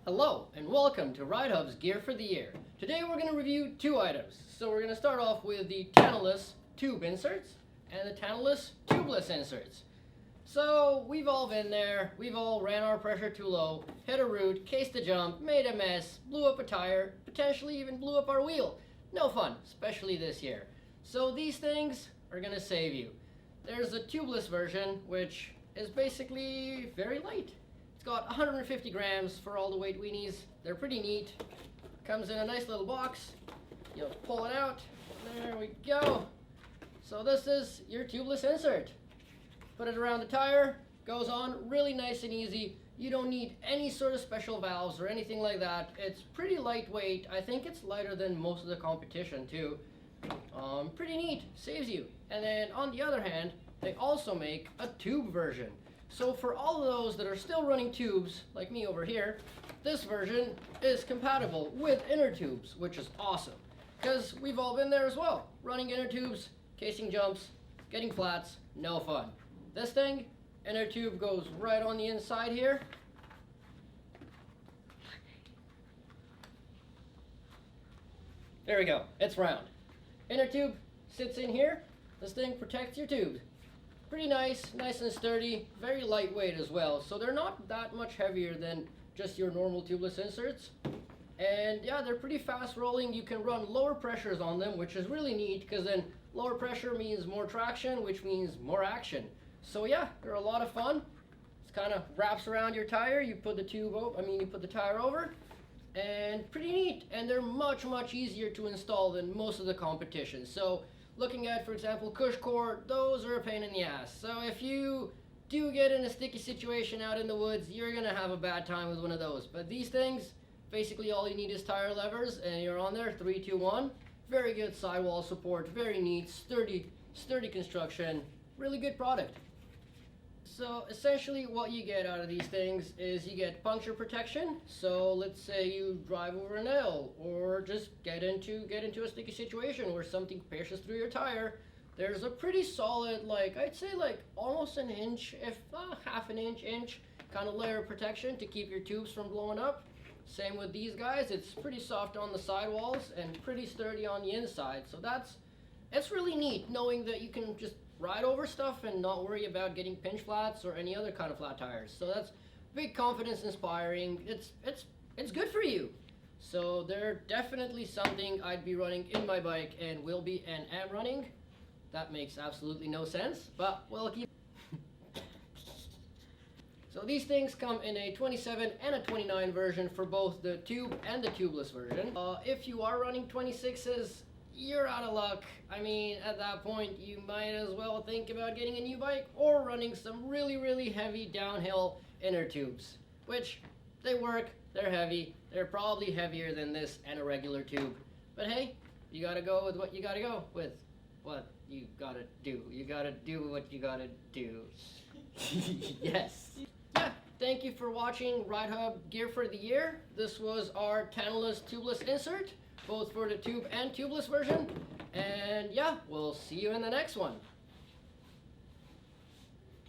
Hello and welcome to Ridehub's Gear for the Year. Today we're going to review two items. So we're going to start off with the Tannus tube inserts and the Tannus tubeless inserts. So we've all been there, we've all ran our pressure too low, hit a root, cased a jump, made a mess, blew up a tire, potentially even blew up our wheel. No fun, especially this year. So these things are going to save you. There's a tubeless version which is basically very light. Got 150 grams for all the weight weenies. They're pretty neat. Comes in a nice little box. You'll pull it out. There we go. So this is your tubeless insert. Put it around the tire. Goes on really nice and easy. You don't need any sort of special valves or anything like that. It's pretty lightweight. I think it's lighter than most of the competition too. Pretty neat. Saves you. And then on the other hand, they also make a tube version. So for all of those that are still running tubes, like me over here, this version is compatible with inner tubes, which is awesome. Because we've all been there as well. Running inner tubes, casing jumps, getting flats, no fun. This thing, inner tube goes right on the inside here. There we go, it's round. Inner tube sits in here. This thing protects your tubes. Pretty nice and sturdy, very lightweight as well. So they're not that much heavier than just your normal tubeless inserts. And yeah, they're pretty fast rolling. You can run lower pressures on them, which is really neat because then lower pressure means more traction, which means more action. So yeah, they're a lot of fun. It kind of wraps around your tire. You put the you put the tire over, and pretty neat. And they're much easier to install than most of the competition. So looking at, for example, CushCore, those are a pain in the ass. So if you do get in a sticky situation out in the woods, you're going to have a bad time with one of those. But these things, basically all you need is tire levers, and you're on there, 3, 2, 1. Very good sidewall support, very neat, sturdy construction, really good product. So essentially what you get out of these things is you get puncture protection. So let's say you drive over a nail or just get into a sticky situation where something pierces through your tire. There's a pretty solid, I'd say almost an inch, if half an inch kind of layer of protection to keep your tubes from blowing up. Same with these guys. It's pretty soft on the sidewalls and pretty sturdy on the inside. So it's really neat knowing that you can just ride over stuff and not worry about getting pinch flats or any other kind of flat tires. So that's big confidence inspiring. It's good for you. So they're definitely something I'd be running in my bike and will be and am running. That makes absolutely no sense, but we'll keep. So these things come in a 27 and a 29 version for both the tube and the tubeless version. If you are running 26s, you're out of luck. I mean, at that point, you might as well think about getting a new bike or running some really heavy downhill inner tubes, which they work, they're heavy, they're probably heavier than this and a regular tube. But hey, you gotta go with what you gotta go with. What you gotta do. You gotta do what you gotta do. Yes. Yeah, thank you for watching Ridehub Gear for the Year. This was our Tannus tubeless insert, both for the tube and tubeless version. And yeah, we'll see you in the next one.